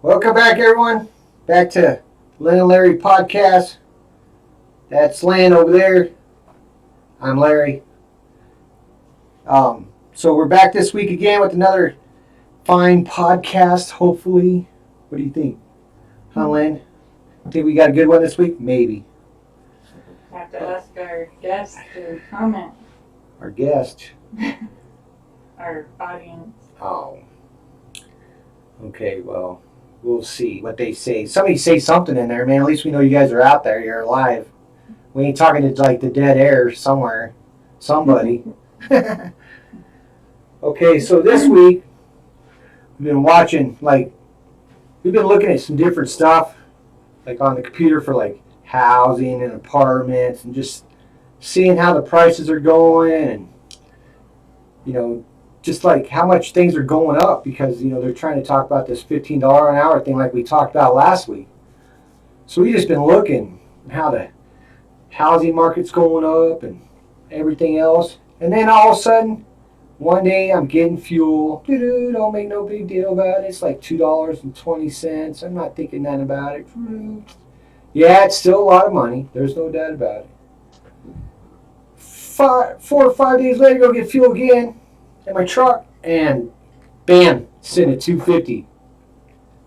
Welcome back, everyone. Back to Lynn&Larry podcast. That's Lynn over there. I'm Larry. So we're back this week again with another fine podcast, hopefully. What do you think? Huh, Lynn? Think we got a good one this week? Maybe. Have to ask our guest to comment. Our guest. Our audience. Oh. Okay, well, we'll see what they say. Somebody say something in there, man. At least we know you guys are out there. You're alive. We ain't talking to like the dead air somewhere. Somebody. Okay, so this week we've been watching, we've been looking at some different stuff, like on the computer for like housing and apartments and just seeing how the prices are going and, just like how much things are going up because, they're trying to talk about this $15 an hour thing like we talked about last week. So we just been looking at how the housing market's going up and everything else. And then all of a sudden, one day I'm getting fuel. Don't make no big deal about it. It's like $2.20. I'm not thinking nothing about it. Yeah, it's still a lot of money. There's no doubt about it. 4 or 5 days later, go get fuel again in my truck, and bam, sitting at $2.50.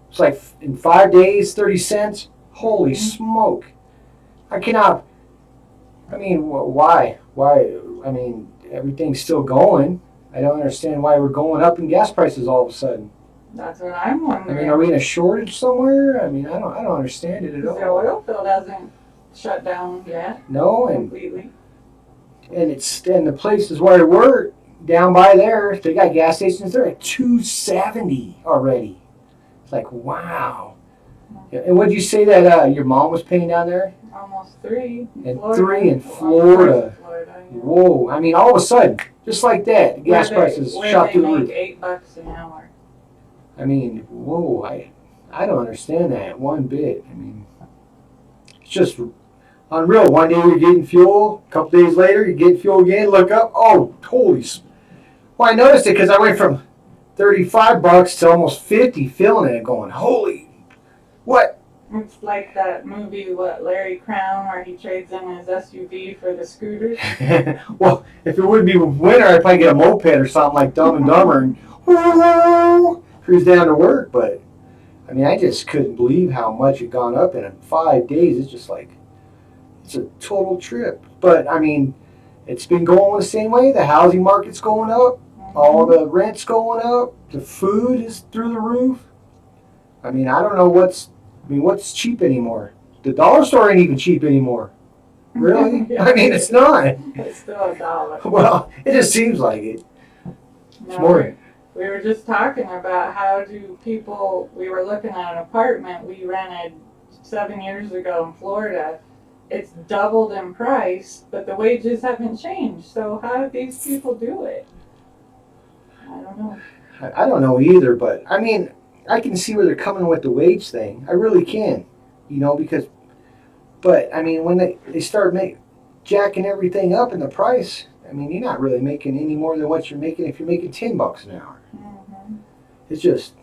It's like in 5 days, 30 cents. Holy smoke! I cannot. I mean, why? Why? I mean, everything's still going. I don't understand why we're going up in gas prices all of a sudden. That's what I'm wondering. I mean, are we in a shortage somewhere? I mean, I don't understand it at all. The oil field hasn't shut down yet. No, completely. And the places where I work down by there, they got gas stations. They're at $2.70 already. It's like, wow. And what did you say that your mom was paying down there? Almost $3. And $3 in Florida. Yeah. Whoa! I mean, all of a sudden, just like that, the gas prices shot through the roof. They make $8 an hour. I mean, whoa! I don't understand that one bit. I mean, it's just unreal. One day you're getting fuel, a couple days later you're getting fuel again. Look up, oh, holy! Well, I noticed it because I went from $35 to almost $50, feeling it, and going, holy, what? It's like that movie, Larry Crown, where he trades in his SUV for the scooters. Well, if it would be winter, I'd probably get a moped or something like Dumb and Dumber and cruise down to work. But, I mean, I just couldn't believe how much it gone up in 5 days. It's just like, it's a total trip. But, I mean, it's been going the same way. The housing market's going up. All the rent's going up. The food is through the roof. I mean, I don't know what's cheap anymore? The dollar store ain't even cheap anymore. Really? Yeah. I mean, it's not. It's still $1. Well, it just seems like it. It's more. We were just talking about how we were looking at an apartment we rented 7 years ago in Florida. It's doubled in price, but the wages haven't changed. So how do these people do it? I don't know. I don't know either, but I mean, I can see where they're coming with the wage thing. I really can, but I mean, when they start jacking everything up in the price, I mean, you're not really making any more than what you're making if you're making $10 an hour. Mm-hmm. It's just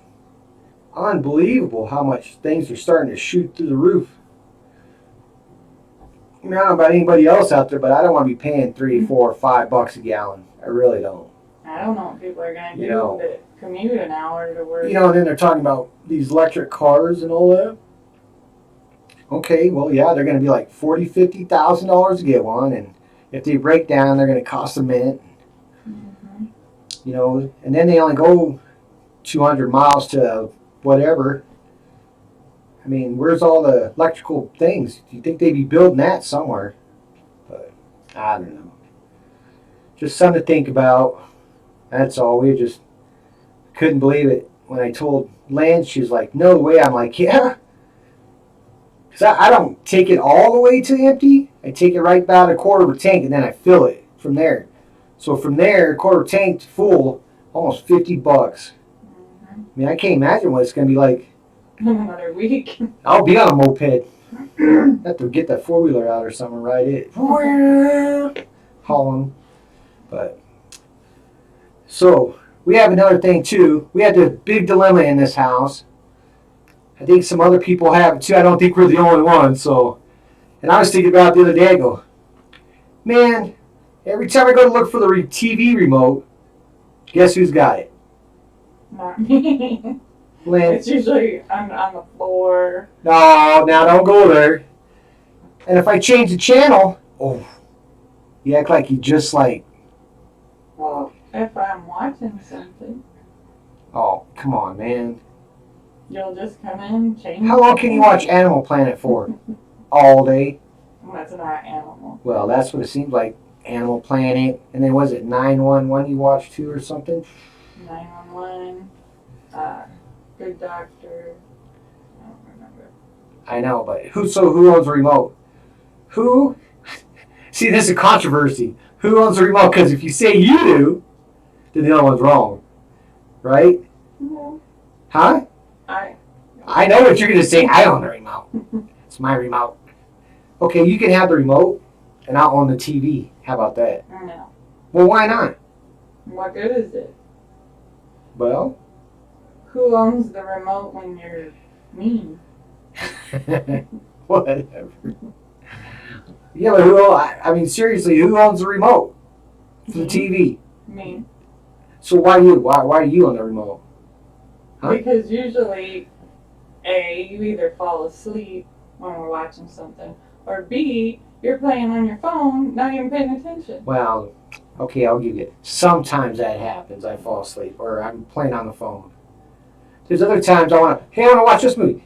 unbelievable how much things are starting to shoot through the roof. I mean, I don't know about anybody else out there, but I don't want to be paying $3, $4, $5 a gallon. I really don't. I don't know what people are going to do to commute an hour to work. And then they're talking about these electric cars and all that. Okay, well, yeah, they're going to be like $40,000, $50,000 to get one, and if they break down, they're going to cost a mint. Mm-hmm. And then they only go 200 miles to whatever. I mean, where's all the electrical things? Do you think they'd be building that somewhere? But I don't know. Just something to think about. That's all. We just couldn't believe it when I told Lynn. She was like, no way. I'm like, yeah. Because I don't take it all the way to empty. I take it right about a quarter of a tank, and then I fill it from there. So from there, a quarter of a tank to full, almost $50. Mm-hmm. I mean, I can't imagine what it's going to be like. Another week. I'll be on a moped. Have to get that four-wheeler out or something, ride it. Hauling. But, so, we have another thing, too. We had the big dilemma in this house. I think some other people have it too. I don't think we're the only ones. So, and I was thinking about it the other day. I go, man, every time I go to look for the TV remote, guess who's got it? Not me. Lynn. It's usually on the floor. No, now don't go there. And if I change the channel, oh, you act like you just like. Well, if I'm watching something, Oh, come on, man. you'll just come in, change. How long can you watch Animal Planet for? All day? That's not animal. Well, that's what it seems like. Animal Planet. And then was it 911 you watched too or something? 911. Good Doctor. I don't remember. I know, but who owns the remote? Who? See, this is a controversy. Who owns the remote? Because if you say you do, then the other one's wrong. Right? No. Huh? I know what you're going to say. I own the remote. It's my remote. Okay, you can have the remote, and I'll own the TV. How about that? No. Well, why not? What good is it? Well, Who owns the remote when you're mean? whatever. Yeah, but I mean, seriously, who owns the remote for the TV? Me. So why you? Why are you on the remote? Huh? Because usually, A, you either fall asleep when we're watching something, or B, you're playing on your phone, not even paying attention. Well, okay, I'll give you. Sometimes that happens. I fall asleep, or I'm playing on the phone. There's other times I want to watch this movie.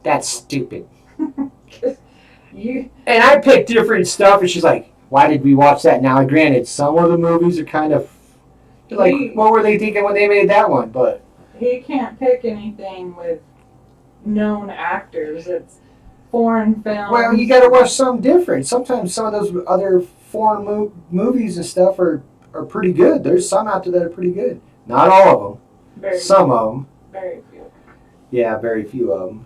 That's stupid. You. And I pick different stuff, and she's like, why did we watch that? Now, granted, some of the movies are kind of, like, what were they thinking when they made that one? But He can't pick anything with known actors. It's foreign films. well, you got to watch something different. Sometimes some of those other foreign movies and stuff are pretty good. There's some out there that are pretty good. Not all of them. Some of them. Very few. Yeah, very few of them.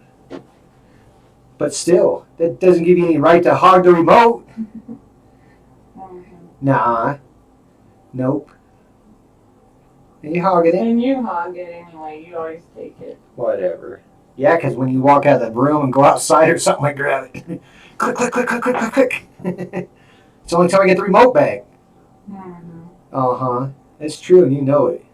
But still, that doesn't give you any right to hog the remote. Nah. Nope. And you hog it in. And you hog it anyway. You always take it. Whatever. Yeah, because when you walk out of the room and go outside or something, I grab it. Click, click, click, click, click, click, click. It's the only time I get the remote back. Mm-hmm. Uh-huh. It's true, and you know it.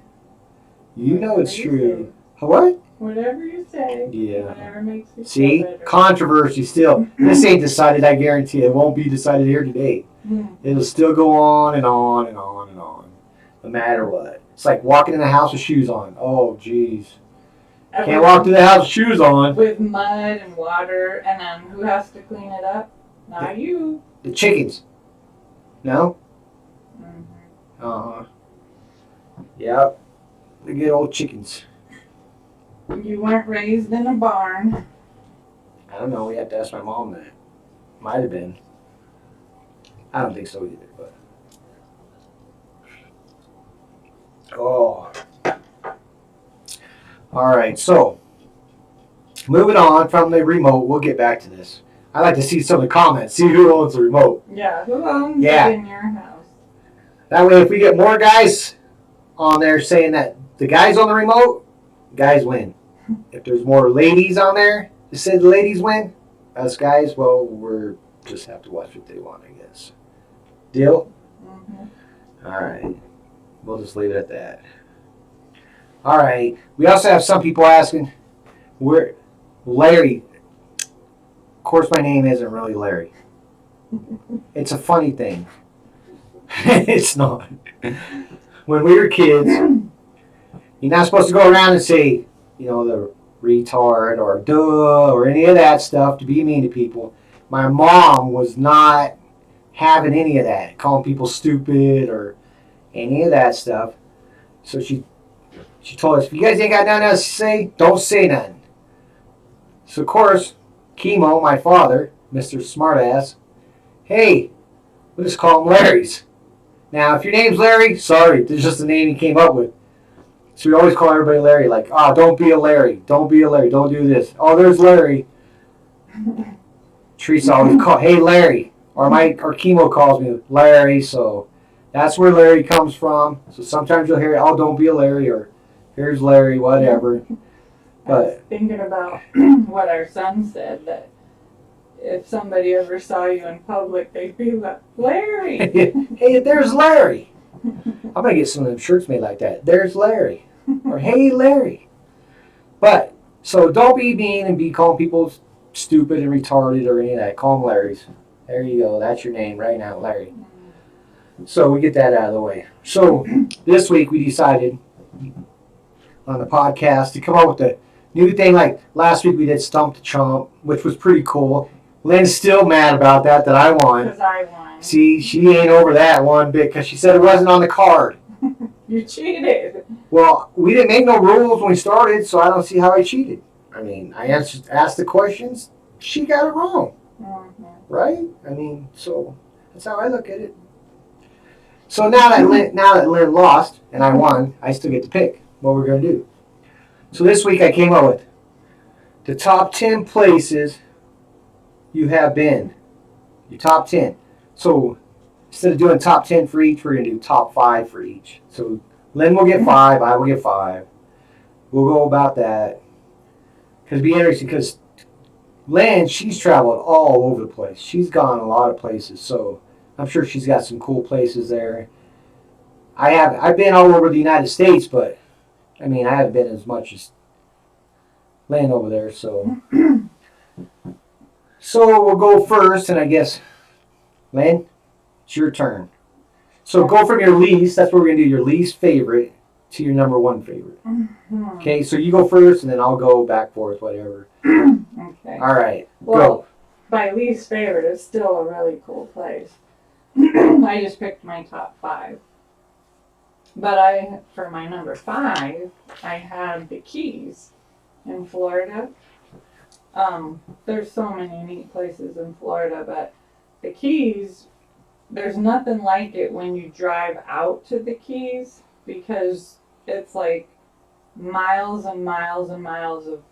You know it's true. What? Whatever you say. Yeah. Whatever makes you See? feel better. Controversy still. This ain't decided, I guarantee. It won't be decided here today. It'll still go on and on and on and on. No matter what. It's like walking in the house with shoes on. Oh, jeez. Can't walk through the house with shoes on. With mud and water, and then who has to clean it up? Not you. The chickens. No? Mm-hmm. Uh-huh. Yep. The good old chickens. You weren't raised in a barn. I don't know. We have to ask my mom that. Might have been. I don't think so either, but. Oh. All right, so moving on from the remote, we'll get back to this. I'd like to see some of the comments, see who owns the remote. Yeah, who owns Yeah. it in your house? That way, if we get more guys on there saying that the guys on the remote, guys win. If there's more ladies on there that say the ladies win, us guys, well, we're just have to watch what they want, I guess. Deal? Mm-hmm. All right. We'll just leave it at that. All right. We also have some people asking, where Larry. Of course, my name isn't really Larry. It's a funny thing. It's not. When we were kids, you're not supposed to go around and say, the retard or duh or any of that stuff to be mean to people. My mom was not having any of that, calling people stupid or any of that stuff. So she told us, if you guys ain't got nothing else to say, don't say nothing. So, of course, Chemo, my father, Mr. Smartass, hey, we'll just call him Larry's. Now, if your name's Larry, sorry, this is just the name he came up with. So we always call everybody Larry, like, don't be a Larry. Don't be a Larry. Don't do this. Oh, there's Larry. Teresa always call, hey, Larry. Or Chemo calls me Larry, so that's where Larry comes from. So sometimes you'll hear, don't be a Larry, or here's Larry, whatever. I was But thinking about what our son said, that if somebody ever saw you in public, they'd be like, Larry! hey, there's Larry. I'm gonna get some of them shirts made like that. There's Larry, or hey Larry. But so don't be mean and be calling people stupid and retarded or any of that. Call them Larrys. There you go. That's your name right now, Larry. So we get that out of the way. So this week we decided on the podcast to come up with a new thing. Like last week we did Stump the Chump, which was pretty cool. Lynn's still mad about that I won. Because I won. See, she ain't over that one bit because she said it wasn't on the card. You cheated. Well, we didn't make no rules when we started, so I don't see how I cheated. I mean, I asked the questions. She got it wrong. Mm-hmm. Right? I mean, so that's how I look at it. So now that Lynn lost and I won, I still get to pick what we're going to do. So this week I came up with the top 10 places you have been. Your top 10. So instead of doing top 10 for each, we're going to do top 5 for each. So Lynn will get 5, I will get 5. We'll go about that. Because it'd be interesting because Lynn, she's traveled all over the place. She's gone a lot of places, so I'm sure she's got some cool places there. I've been all over the United States, but I mean I haven't been as much as Lynn over there, so we'll go first, and I guess Lynn, it's your turn. So go from your least, that's what we're gonna do, your least favorite to your number 1 favorite. Mm-hmm. Okay, so you go first and then I'll go back forth, whatever. Okay. Alright, Well, go. my least favorite is still a really cool place. I just picked my top 5. But for my number 5, I had the Keys in Florida. There's so many neat places in Florida, but the Keys, there's nothing like it when you drive out to the Keys because it's like miles and miles and miles of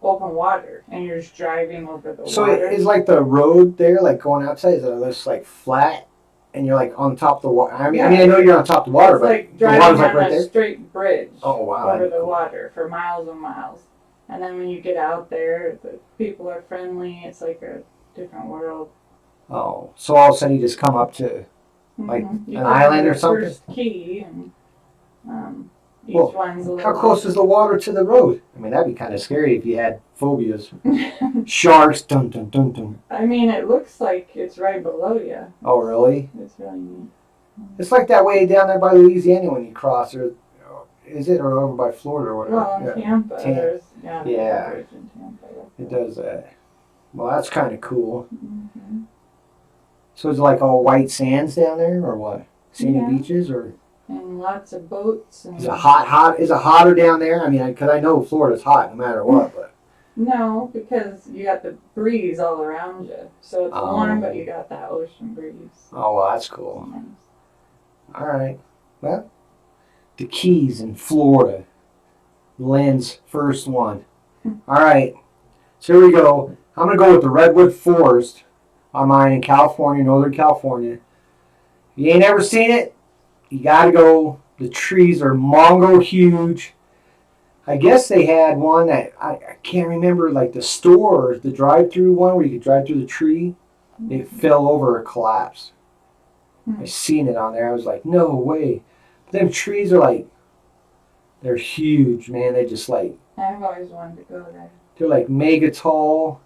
open water and you're just driving over the So water. is like the road there, like going outside, is it just like flat and you're like on top of the water? I mean, I know you're on top of the water, it's but like the driving water's like on right a there? straight bridge Oh, wow. over the water for miles and miles. And then when you get out there, the people are friendly. It's like a different world. Oh, so all of a sudden you just come up to like You an go to island the or something? First key, and each Well, one's a little. How close is the water to the road? I mean, that'd be kind of scary if you had phobias. Sharks, dun dun dun dun. I mean, it looks like it's right below you. Oh, really? It's really neat. It's like that way down there by Louisiana when you cross, or is it, or over by Florida or whatever? Well, in Tampa, there's Yeah. a bridge in Tampa. It does that. Well, that's kind of cool. Mm-hmm. So is it like all white sands down there, or what? Sandy Yeah. beaches, or And lots of boats. And is it hot? Is it hotter down there? I mean, because I know Florida's hot no matter what, but No, because you got the breeze all around you. So it's warm, but you got that ocean breeze. oh well, that's cool. Nice. All right, well, the Keys in Florida. Lynn's first one. All right, so here we go. I'm gonna go with the Redwood Forest on mine in California, Northern California. If you ain't ever seen it, you gotta go. The trees are mongo huge. I guess they had one that I can't remember, like the store, the drive-through one where you could drive through the tree. It fell over or collapsed. I seen it on there. I was like, no way. But them trees are like, they're huge, man. They just like, I've always wanted to go there. they're like mega tall,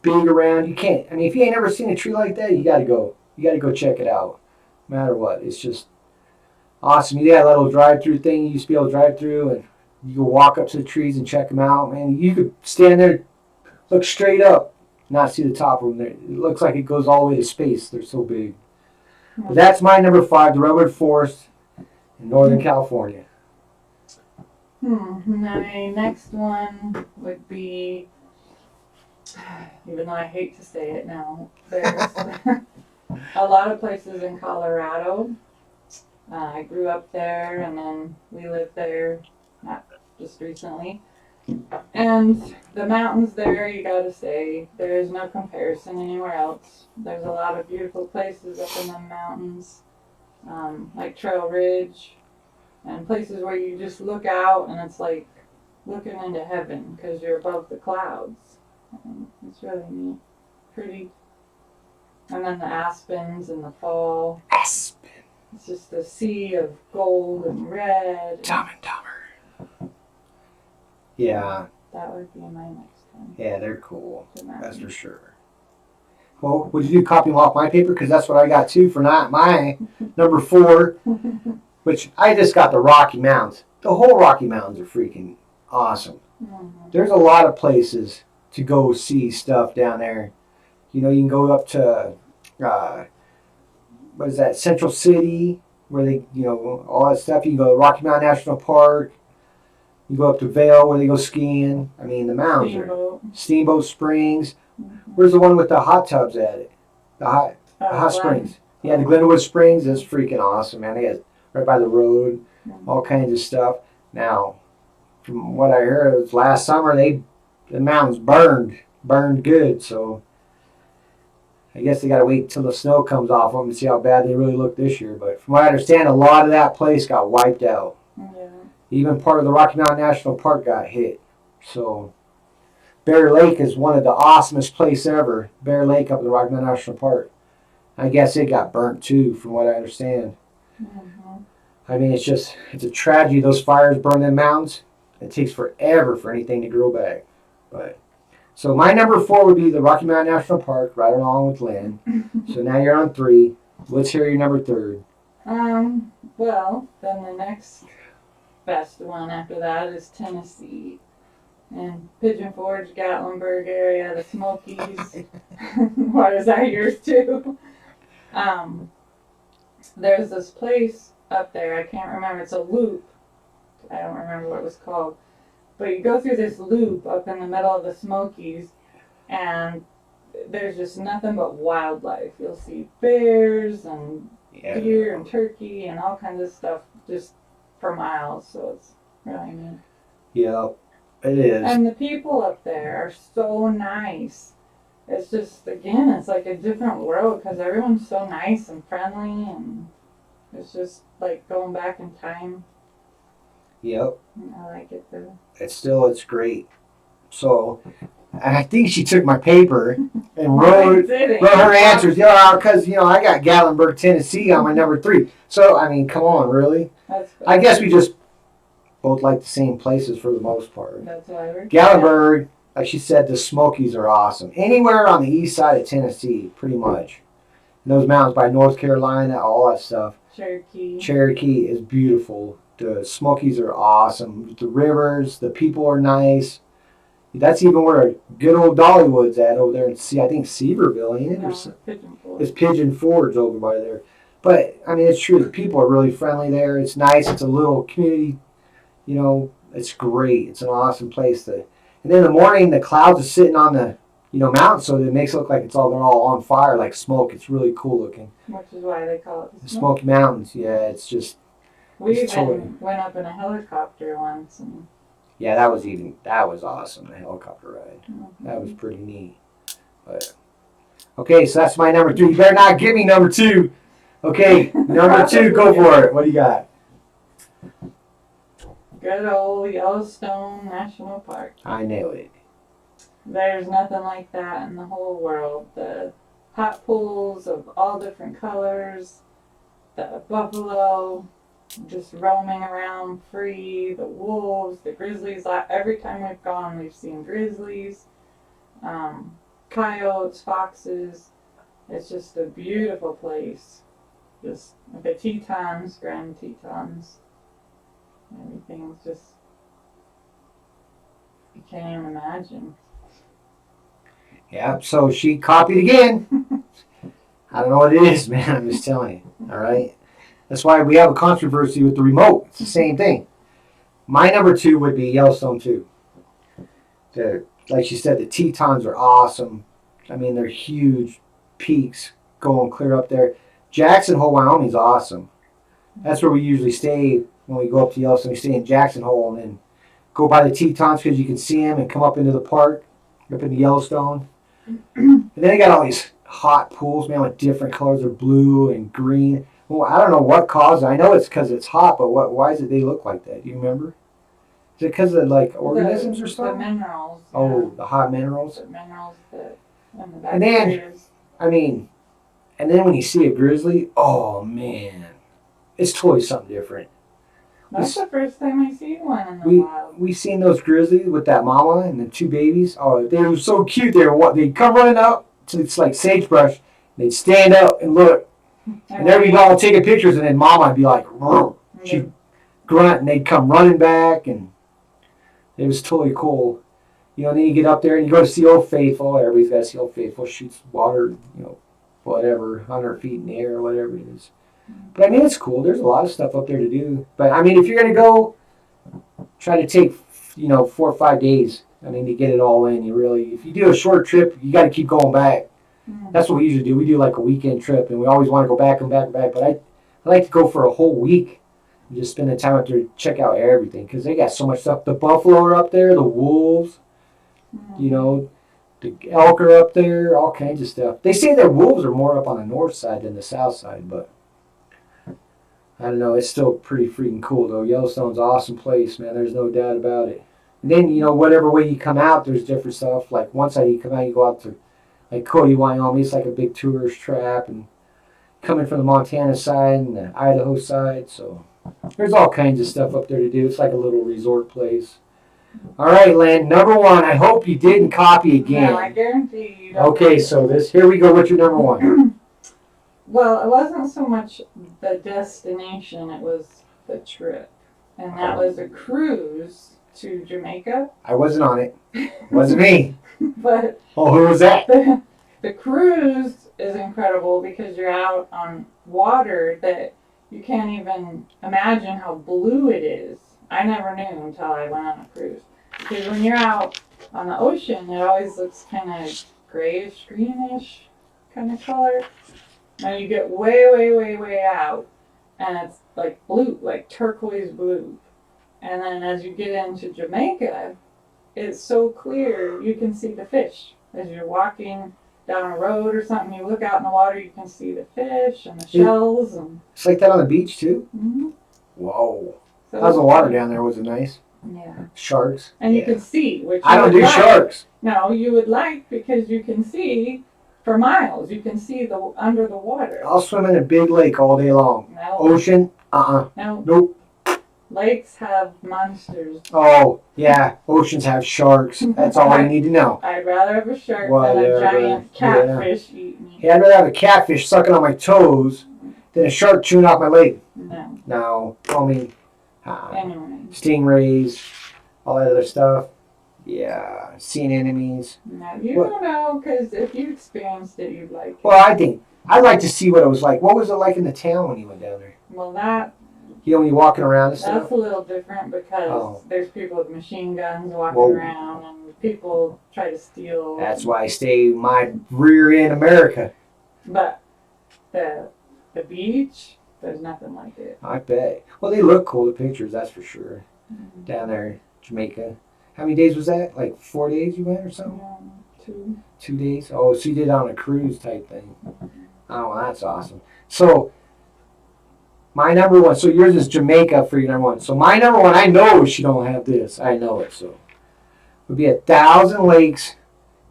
big around. You can't, I mean, if you ain't never seen a tree like that, you gotta go. You gotta go check it out. No matter what. It's just awesome. You got a little drive-through thing you used to be able to drive through, and you can walk up to the trees and check them out. Man, you could stand there, look straight up, not see the top of them. It looks like it goes all the way to space. They're so big. But that's my number 5, the Redwood Forest in Northern California. My next one would be, even though I hate to say it now, there's a lot of places in Colorado. I grew up there, and then we lived there not just recently. And the mountains there, you gotta say, there is no comparison anywhere else. There's a lot of beautiful places up in the mountains, like Trail Ridge, and places where you just look out and it's like looking into heaven because you're above the clouds. It's really neat, pretty. And then the aspens in the fall. Aspen. It's just a sea of gold and red. Dumb and Dumber. Yeah. That would be my next one. Yeah, they're cool. That's for sure. Well, would you copy them off my paper? Because that's what I got too for not my number 4, which I just got the Rocky Mountains. The whole Rocky Mountains are freaking awesome. Mm-hmm. There's a lot of places to go see stuff down there. You know, you can go up to, what is that, Central City, where they, you know, all that stuff. You can go to Rocky Mountain National Park. You go up to Vail where they go skiing. I mean, the mountains are Steamboat Springs. Mm-hmm. Where's the one with the hot tubs at it? The hot springs. Yeah, the Glenwood Springs is freaking awesome, man. They got right by the road, all kinds of stuff. Now, from what I heard, it was last summer the mountains burned good. So I guess they got to wait till the snow comes off them and see how bad they really look this year. But from what I understand, a lot of that place got wiped out. Yeah. Even part of the Rocky Mountain National Park got hit. So Bear Lake is one of the awesomest places ever. Bear Lake up in the Rocky Mountain National Park. I guess it got burnt too, from what I understand. Mm-hmm. I mean, it's a tragedy. Those fires burn them mountains. It takes forever for anything to grow back. But so my number 4 would be the Rocky Mountain National Park, right along with Lynn. So now you're on 3. Let's hear your number 3. Well, then the next best one after that is Tennessee. And Pigeon Forge, Gatlinburg area, the Smokies. Why is that yours too? There's this place up there, I can't remember, it's a loop. I don't remember what it was called. But you go through this loop up in the middle of the Smokies, and there's just nothing but wildlife. You'll see bears and deer and turkey and all kinds of stuff just for miles, so it's really neat. Yeah, it is. And the people up there are so nice. It's just, again, it's like a different world because everyone's so nice and friendly, and it's just like going back in time. Yep. I like it too. It's great. So, I think she took my paper and wrote her answers. Yeah, because, I got Gatlinburg, Tennessee on my number 3. So, I mean, come on, really? I guess we just both like the same places for the most part. That's why we're Gatlinburg, like she said, the Smokies are awesome. Anywhere on the east side of Tennessee, pretty much. And those mountains by North Carolina, all that stuff. Cherokee is beautiful. The Smokies are awesome. The rivers, the people are nice. That's even where good old Dollywood's at over there in I think Seaverville, ain't it? No, Pigeon Forge. It's Pigeon Forge over by there. But, I mean, it's true. The people are really friendly there. It's nice. It's a little community. It's great. It's an awesome place. And then in the morning, the clouds are sitting on the, mountain, so it makes it look like they're all on fire, like smoke. It's really cool looking. Which is why they call it the Smoky Mountains. Yeah, it's just... We even went up in a helicopter once. And yeah, that was awesome, the helicopter ride. Mm-hmm. That was pretty neat. But okay, so that's my number 3. You better not give me number 2. Okay, number 2, go for it. What do you got? Good old Yellowstone National Park. I know it. There's nothing like that in the whole world. The hot pools of all different colors, the buffalo just roaming around free, the wolves, the grizzlies. Every time we've gone, we've seen grizzlies, coyotes, foxes. It's just a beautiful place. Just the Tetons, Grand Tetons. Everything's just, you can't even imagine. Yeah, so she copied again. I don't know what it is, man. I'm just telling you. All right? That's why we have a controversy with the remote. It's the same thing. My number 2 would be Yellowstone 2. Like she said, the Tetons are awesome. I mean, they're huge peaks going clear up there. Jackson Hole, Wyoming is awesome. That's where we usually stay when we go up to Yellowstone. We stay in Jackson Hole and then go by the Tetons because you can see them and come up into the park, up into Yellowstone. And then they got all these hot pools, man, with different colors of blue and green. Well, I don't know what caused it. I know it's because it's hot, but why does they look like that? Do you remember? Is it because of like organisms or The something? minerals. Oh, the hot minerals. The minerals that and the And then, bacteria. I mean, and then when you see a grizzly, oh man, it's totally something different. That's the first time I see one in the We wild. we seen those grizzlies with that mama and the two babies. Oh, they were so cute. They'd come running up to it's like sagebrush. They'd stand up and look, and there we go, taking pictures, and then mama would be like, she'd grunt, and they'd come running back, and it was totally cool. You know, and then you get up there and you go to see Old Faithful. Everybody's got to see Old Faithful. Shoots water, you know, whatever, 100 feet in the air or whatever it is. But I mean, it's cool. There's a lot of stuff up there to do. But I mean, if you're gonna go, try to take, you know, 4 or 5 days. I mean, to get it all in, if you do a short trip, you got to keep going back. That's what we usually do. We do like a weekend trip, and we always want to go back and back and back. But I like to go for a whole week and just spend the time up there to check out everything because they got so much stuff. The buffalo are up there, the wolves, you know, the elk are up there, all kinds of stuff. They say that wolves are more up on the north side than the south side, but I don't know. It's still pretty freaking cool, though. Yellowstone's an awesome place, man. There's no doubt about it. And then, you know, whatever way you come out, there's different stuff. Like one side you come out, you go out to like Cody, Wyoming. It's like a big tourist trap, and coming from the Montana side and the Idaho side. So there's all kinds of stuff up there to do. It's like a little resort place. All right, Lynn. Number one. I hope you didn't copy again. No, I guarantee you don't. Okay, so here we go. What's your number one? Well, it wasn't so much the destination, it was the trip. And that was a cruise to Jamaica. I wasn't on it. Wasn't me. But Oh, who was that? the cruise is incredible because you're out on water that you can't even imagine how blue it is. I never knew until I went on a cruise. Because when you're out on the ocean, it always looks kind of grayish, greenish kind of color. Now you get way, way, way, way out, and it's like blue, like turquoise blue. And then as you get into Jamaica, it's so clear you can see the fish. As you're walking down a road or something, you look out in the water, you can see the fish and the shells. And it's like that on the beach, too? Mm-hmm. Whoa. So how's the water down there? Was it nice? Yeah. Sharks? And you can see, which I don't do sharks. No, you would like because you can see for miles. You can see the under the water. I'll swim in a big lake all day long. No. Ocean? No. Nope. Lakes have monsters. Oh, yeah. Oceans have sharks. That's all I need to know. I'd rather have a shark than a giant catfish eat me. Yeah, I'd rather have a catfish sucking on my toes than a shark chewing off my leg. No. No. I mean, Anyway. Stingrays, all that other stuff. Yeah. Seeing enemies. No, you don't know, because if you experienced it, you'd like it. Well, I'd like to see what it was like. What was it like in the town when you went down there? Well, when you're walking around and stuff? That's a little different because there's people with machine guns walking around and people try to steal. That's why I stay my rear in America. But the beach, there's nothing like it. I bet. Well, they look cool, the pictures, that's for sure. Mm-hmm. Down there, Jamaica. How many days was that? Like 4 days you went or something? Yeah, 2. 2 days? Oh, so you did it on a cruise type thing. Oh, well, that's awesome. So, my number one, so yours is Jamaica for your number one. So my number one, I know she don't have this. I know it. So, would be 1,000 lakes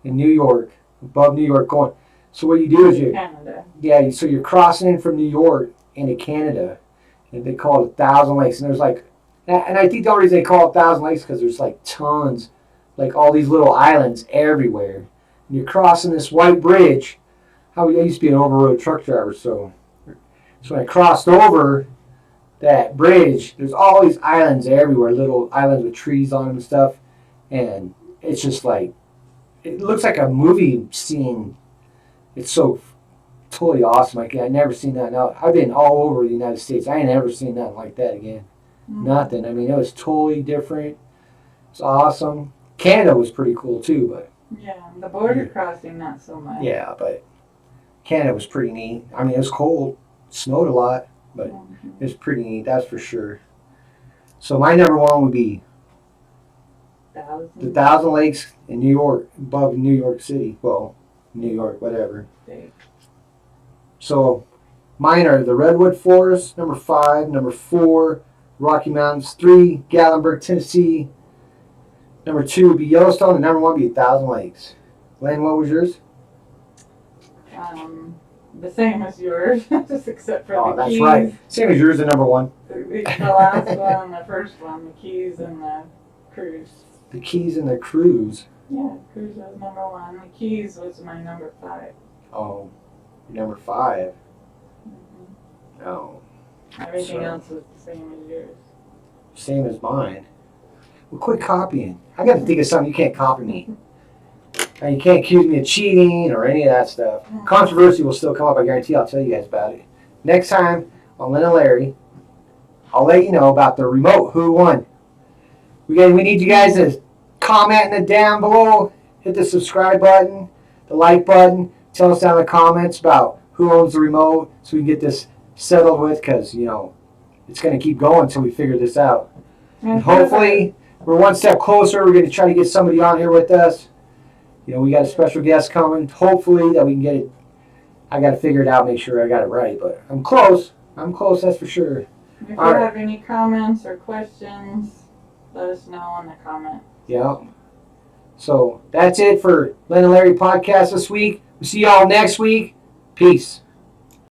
in New York, above New York going. So what you do is Canada. Yeah, so you're crossing in from New York into Canada, and they call it 1,000 lakes. And there's like, and I think the only reason they call it 1,000 lakes because there's like tons, like all these little islands everywhere. And you're crossing this white bridge. I used to be an over-road truck driver, so when I crossed over that bridge, there's all these islands everywhere, little islands with trees on them and stuff. And it's just like, it looks like a movie scene. It's so totally awesome. I've never seen that. Now, I've been all over the United States. I ain't never seen nothing like that again. Mm-hmm. Nothing. I mean, it was totally different. It's awesome. Canada was pretty cool too, but. Yeah, the border crossing, not so much. Yeah, but Canada was pretty neat. I mean, it was cold. Snowed a lot, but it's pretty neat, that's for sure. So my number one would be the 1,000 lakes in New York, above New York City. Well, New York, whatever. So mine are the Redwood Forest, number 5. Number 4, Rocky Mountains. 3, Gatlinburg, Tennessee. Number 2 would be Yellowstone, and number 1 would be 1,000 Lakes. Lynn, what was yours? The same as yours, just except for Oh, the that's Keys. right. Same as yours, the number 1. The last one, the first one, the Keys and the Cruise. The Keys and the Cruise. Yeah, Cruise was number 1. The Keys was my number 5. Oh, number 5. Mm-hmm. Oh, Everything So- else was the same as yours. same as mine. Well, quit copying. I got to think of something. You can't copy me. And you can't accuse me of cheating or any of that stuff. Controversy will still come up, I guarantee. I'll tell you guys about it. Next time on Lynn&Larry, I'll let you know about the remote. Who won? We need you guys to comment in the down below. Hit the subscribe button, the like button. Tell us down in the comments about who owns the remote so we can get this settled with, because, it's going to keep going until we figure this out. And hopefully, we're one step closer. We're going to try to get somebody on here with us. We got a special guest coming. Hopefully that we can get it. I got to figure it out, make sure I got it right. But I'm close. that's for sure. If you All right. have any comments or questions, let us know in the comments. Yeah. So that's it for Lynn&Larry podcast this week. We'll see y'all next week. Peace.